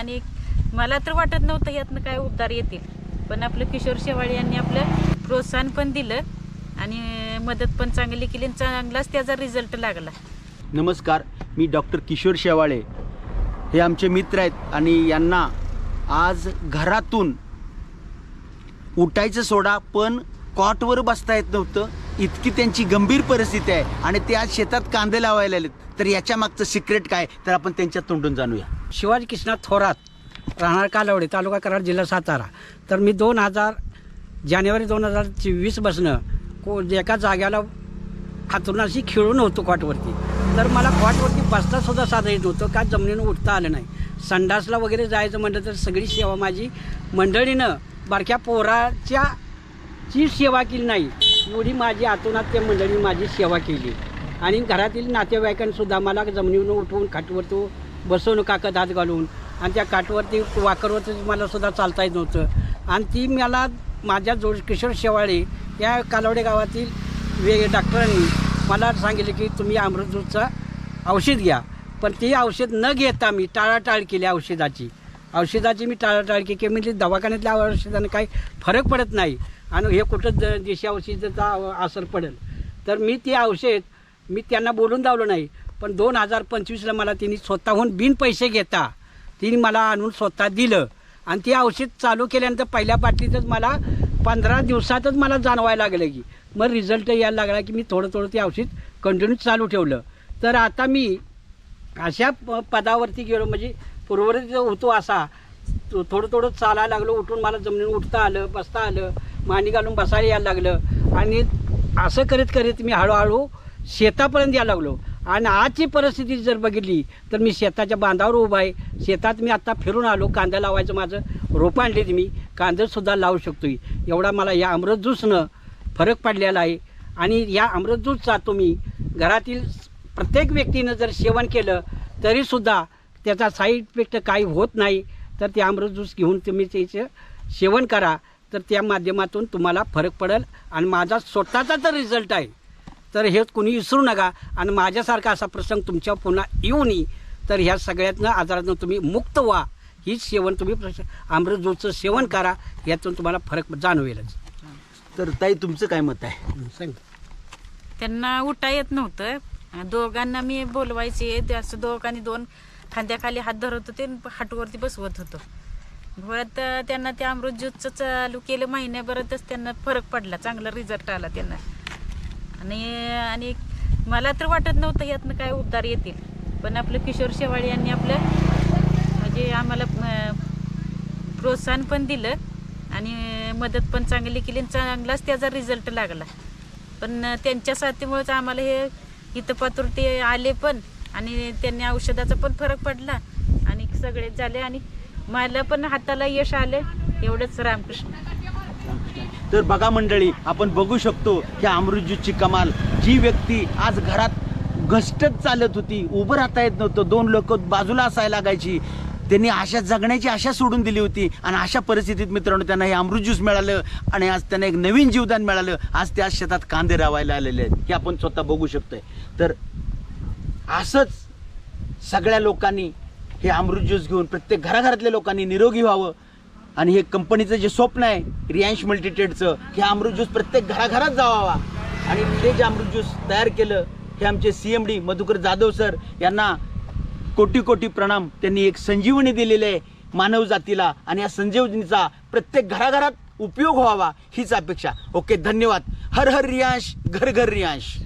आणि मला तर वाटत नव्हतं यातनं काय उद्धार येतील, पण आपलं किशोर शेवाळे यांनी आपलं प्रोत्साहन पण दिलं आणि मदत पण चांगली केली आणि चांगलाच त्याचा रिझल्ट लागला. नमस्कार, मी डॉक्टर किशोर शेवाळे. हे आमचे मित्र आहेत आणि यांना आज घरातून उठायचं सोडा पण कॉटवर बसता येत नव्हतं, इतकी त्यांची गंभीर परिस्थिती आहे आणि ते आज शेतात कांदे लावायला आलेत. तर याच्या मागचं सिक्रेट काय तर आपण त्यांच्या तोंडून जाणूया. शिवाजी कृष्णात थोरात, राहणार कालवडे, तालुका कराड, जिल्हा सातारा. तर मी जानेवारी 2024 बसणं एका जाग्याला हातरुणाशी खेळून होतो कॉटवरती. तर मला कॉटवरती बसता सुद्धा साधं येत नव्हतं, का जमिनीनं उठता आलं नाही. संडासला वगैरे जायचं म्हटलं तर सगळी सेवा माझी मंडळीनं, बारक्या पोराची सेवा केली नाही, एवढी माझी आतूनात त्या मंडळीने माझी सेवा केली. आणि घरातील नातेवाईकांसुद्धा मला जमिनीवरून उठवून खाटवरती बसवून काकत हात घालून आणि त्या काठवरती वाकरवरती मला सुद्धा चालता येत नव्हतं. आणि ती मला माझ्या किशोर शेवाळे या कालवडे गावातील डॉक्टरांनी मला सांगितलं की तुम्ही अमृत ज्यूसचं औषध घ्या. पण ती औषध न घेता मी टाळाटाळ केली. औषधाची मी टाळाटाळ केली. म्हणजे दवाखान्यातल्या औषधाने काही फरक पडत नाही आणि हे कुठं देशी औषधाचा असर पडेल. तर मी ती औषध त्यांना बोलून दावलं नाही. पण 2025ला मला तिने स्वतःहून बिन पैसे घेता तिने मला आणून स्वतः दिलं. आणि ती औषध चालू केल्यानंतर पहिल्या बाटलीतच मला 15 दिवसातच मला जाणवायला लागलं की मग रिझल्ट यायला लागला की मी थोडं ते औषध कंटिन्यू चालू ठेवलं. तर आता मी अशा पदावरती गेलो, म्हणजे पूर्ववत होतो असा थोडं चालायला लागलो. उठून मला जमिनीवर उठता आलं, बसता आलं, मांडी घालून बसायला यायला लागलं. आणि असं करीत मी हळूहळू शेतापर्यंत यायला लागलो. आणि आजची परिस्थिती जर बघितली तर मी शेताच्या बांधावर उभा आहे. शेतात मी आत्ता फिरून आलो. कांदा लावायचं माझं रोपं आणले, मी कांदेसुद्धा लावू शकतो. एवढा मला या अमृत ज्यूसनं फरक पडलेला आहे. आणि या अमृत ज्यूसचा तुम्ही घरातील प्रत्येक व्यक्तीनं जर सेवन केलं तरीसुद्धा त्याचा साईड इफेक्ट काही होत नाही. तर ते अमृत ज्यूस घेऊन तुम्ही त्याचं सेवन करा, तर त्या माध्यमातून तुम्हाला फरक पडेल. आणि माझा स्वतःचा तर रिझल्ट आहे, तर हे कुणी विसरू नका. आणि माझ्यासारखा असा प्रसंग तुमच्या पुन्हा येऊ नये, तर ह्या सगळ्यातनं आजारातून तुम्ही मुक्त व्हा. हीच सेवन तुम्ही अमृत ज्यूसचं सेवन करा, यातून तुम्हाला फरक जाणवेलच. तर ताई, तुमचं काय मत आहे? सांग. त्यांना उठा येत नव्हतं. दोघांना मी बोलवायचे, असं दोघांनी 2 खांद्याखाली हात धरत होते, हाटवरती बसवत होतो. परत त्यांना ते अमृत ज्यूसचं चालू केलं. महिन्याभरातच त्यांना फरक पडला, चांगला रिझल्ट आला त्यांना. आणि मला तर वाटत नव्हतं यातनं काय उद्धार येतील, पण आपलं किशोर शेवाळे यांनी आपलं म्हणजे आम्हाला प्रोत्साहन पण दिलं आणि मदत पण चांगली केली आणि चांगलाच त्याचा रिझल्ट लागला. पण त्यांच्या साथीमुळेच आम्हाला हे इथं पातुरते आले पण, आणि त्यांनी औषधाचा पण फरक पडला आणि सगळेच झाले आणि मला पण हाताला यश आलं. एवढंच. रामकृष्ण. तर बघा मंडळी, आपण बघू शकतो की अमृत ज्यूसची कमाल. जी व्यक्ती आज घरात घसटत चालत होती, उभं राहता येत नव्हतं, 2 लोक बाजूला असायला लागायची, त्यांनी आशा जगण्याची आशा सोडून दिली होती. आणि अशा परिस्थितीत मित्रांनो त्यांना हे अमृत ज्यूस मिळालं आणि आज त्यांना एक नवीन जीवदान मिळालं. आज त्या शेतात कांदे रावायला आलेले आहेत, हे आपण स्वतः बघू शकतोय. तर असंच सगळ्या लोकांनी हे अमृत ज्यूस घेऊन प्रत्येक घराघरातल्या लोकांनी निरोगी व्हावं. आणि हे कंपनीचं जे स्वप्न आहे रियांश मल्टीट्रेडचं, हे अमृत ज्यूस प्रत्येक घराघरात जावावा. आणि ते जे अमृत ज्यूस तयार केलं हे आमचे CMD मधुकर जाधव सर यांना कोटी प्रणाम. त्यांनी एक संजीवनी दिलेली आहे मानव जातीला आणि या संजीवनीचा प्रत्येक घराघरात उपयोग व्हावा हीच अपेक्षा. ओके, धन्यवाद. हर हर रियांश, घर घर रियांश.